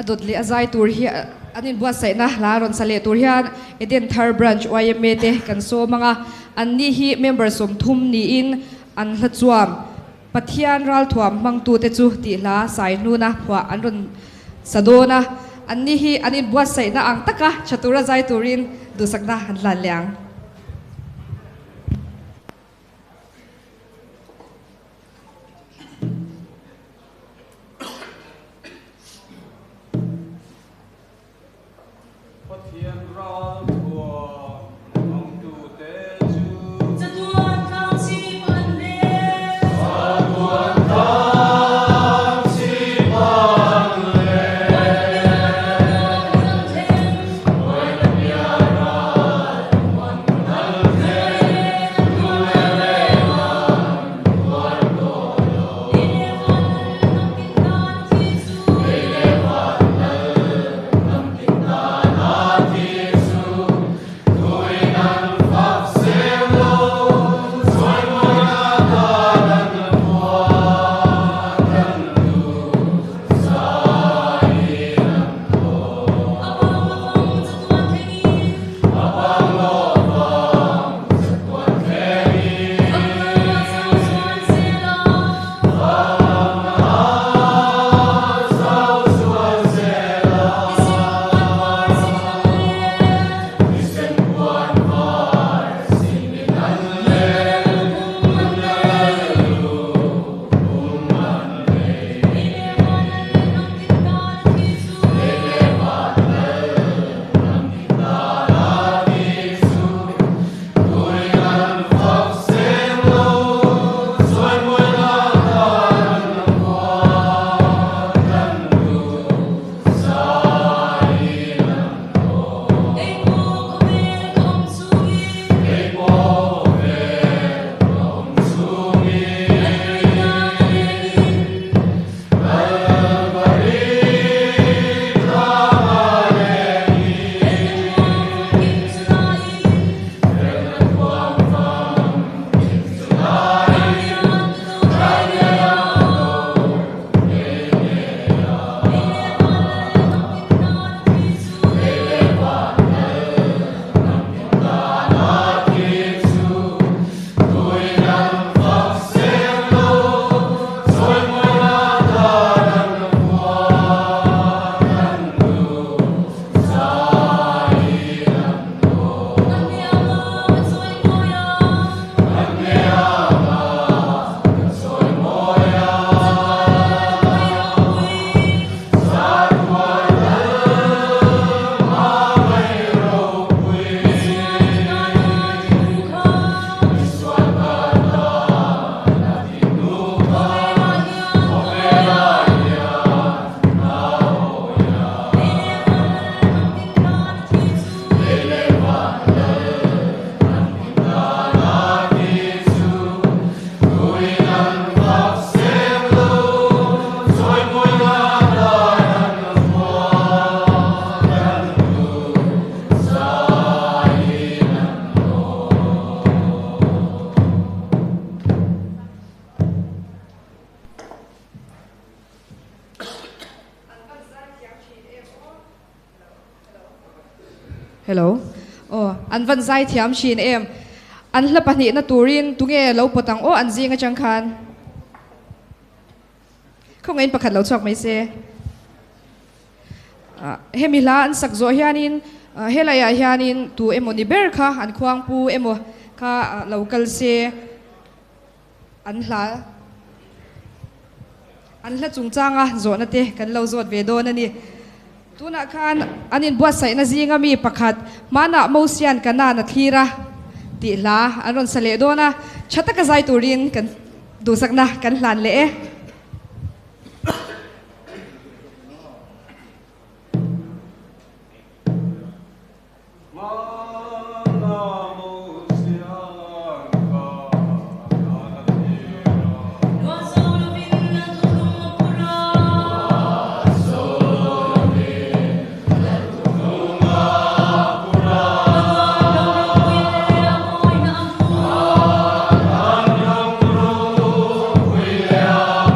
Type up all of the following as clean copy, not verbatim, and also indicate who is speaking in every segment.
Speaker 1: adot li azai tur hi anin buat sai na la ron sale tur hian eden thar branch YMA te kan so manga anni hi member som thum ni in an hla chuam pathian ral thuam mang tu te chu ti la sai nu na phwa an ron sadona anni hi anin buat sai na ang taka chatura zai turin du sakna han lan liang Hello. Oh, an van zai thiam shin em. An hla pahnih na turin tunge lo potang o an zinga chang khan. Không ngain pakhat lo chok mai se. Hemila an sak zo hianin helaya hianin tu emo ni ber kha an khuang pu emo kha local se an hla chungchanga zo na te kan lo zot ve do na ni. Tuna kan anin buat sai na zinga mi pakhat mana mosian kana na thira ti la aron sale do na chata ka zai turin kan du sakna kan hlan le e
Speaker 2: Yeah.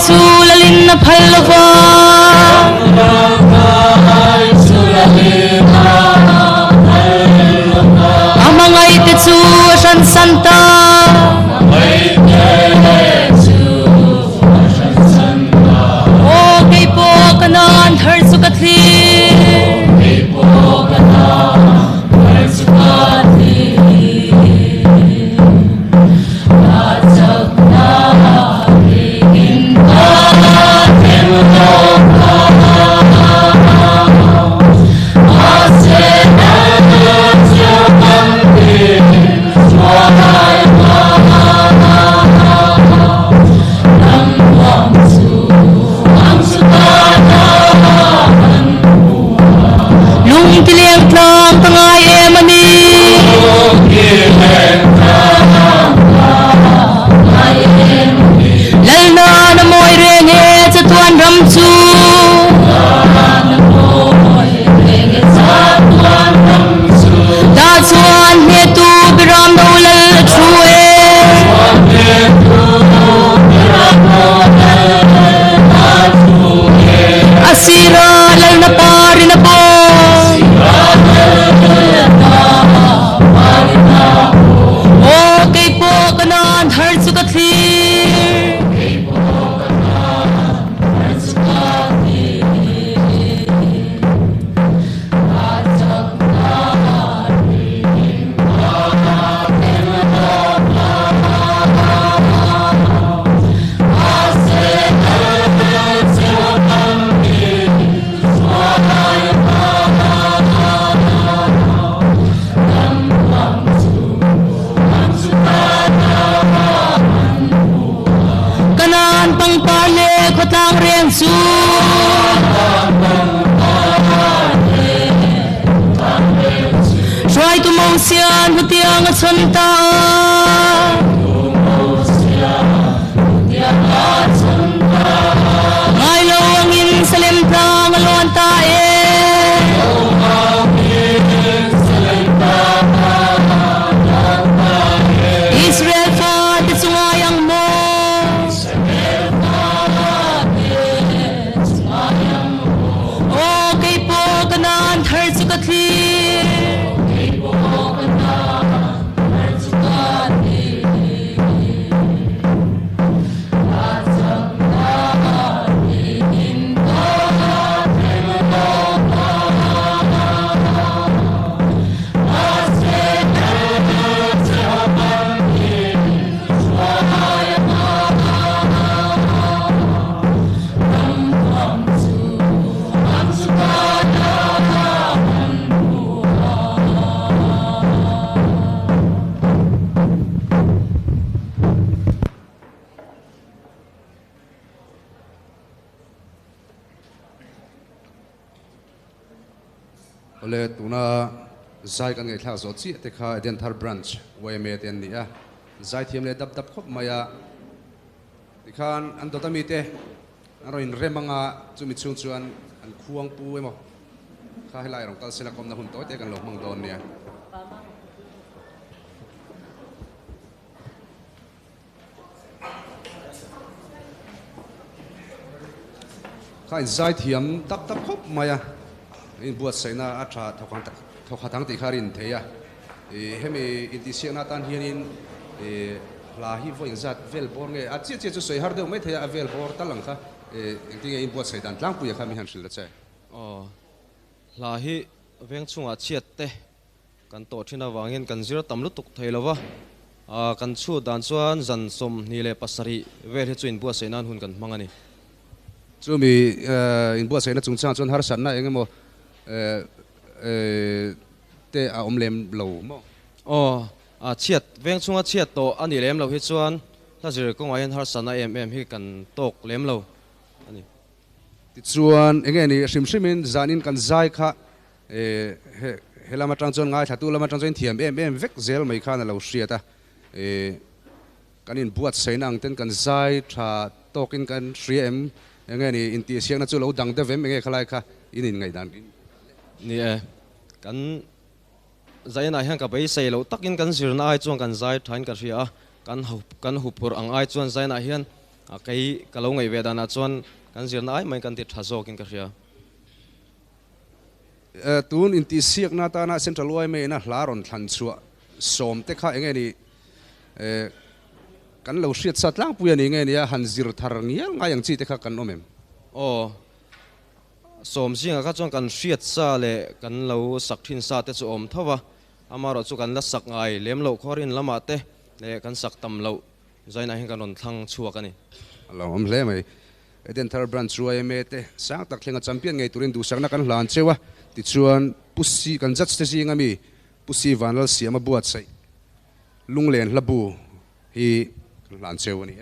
Speaker 2: chu lalin na phalwa amangai te chu san santa o kay po kanan har su kathli
Speaker 3: Ole tuna zai kan ngai thla zo chi te kha Dental branch YMA ten ni a zai thiam le dap dap khop maya tikhan an to tami te aroin remanga chumi chung chuan an khuang pu emo kha helai rong kal sela kom na hun to te kan lo mang don nia kha zai thiam dap dap khop maya in buat saina atha thokhatang ti kharin theya hemi intisiana tan hianin la hi vo inzat vel bor nge a chi chu soi har deuh mai theya a vel bor talang kha engtinge in buat saidan tlang puya kha mi han hril che
Speaker 4: la hi veng chunga chiat te kan to thina wangin kan zira tamlu tuk theilawa kan chu dan chuan zan som ni le pasari vel hi chuin buat sainan hun kan mangani
Speaker 3: chumi in buat saina chungchang chuan har sanna engemo te a omlem lo mo
Speaker 4: chiat veng chunga chiat to ani lem lo hi chuan la zir ko ngai har sana em hi kan tok lem lo ani
Speaker 3: ti chuan enge ni hrim zanin kan zai kha helama tang chuan ngai thatu lama tang chuan thiam em vek zel mai kha na lo hriata kanin buat seinang ten kan zai tha tokin kan hriam enge ni inti siang na chu lo dang de vem enge khalai kha inin ngai dan
Speaker 4: ni kan zai na hian ka bai sei lo takin kan zirna ai chuan kan zai thain ka hria kan hupur ang ai chuan zai na hian cái kalau ngai ve dana chuan kan zirna ai mai kan ti thazo kin ka ria
Speaker 3: tun in ti siak na ta na central YMA na hlaron thlan chua som te kha enge ni kan lo hriat sat lang puya ni nge ni han zir thar ngial nga yang chi te kha kan omem
Speaker 4: o som singa ka chuan kan hriat sa le kan lo sak thin sa te chu om thawa amaro chu kan la sak ngai lem lo khorin lama te le kan sak tam lo zaina hin kan ron thlang chuak ani
Speaker 3: lo om hle mai eden thar branch YMA te sang tak thlenga champion ngai turin du sakna kan hlan chewa ti chuan pusi kan judge te si ngami pusi vanal siama buat sai lunglen hlabu hi hlan cheu ani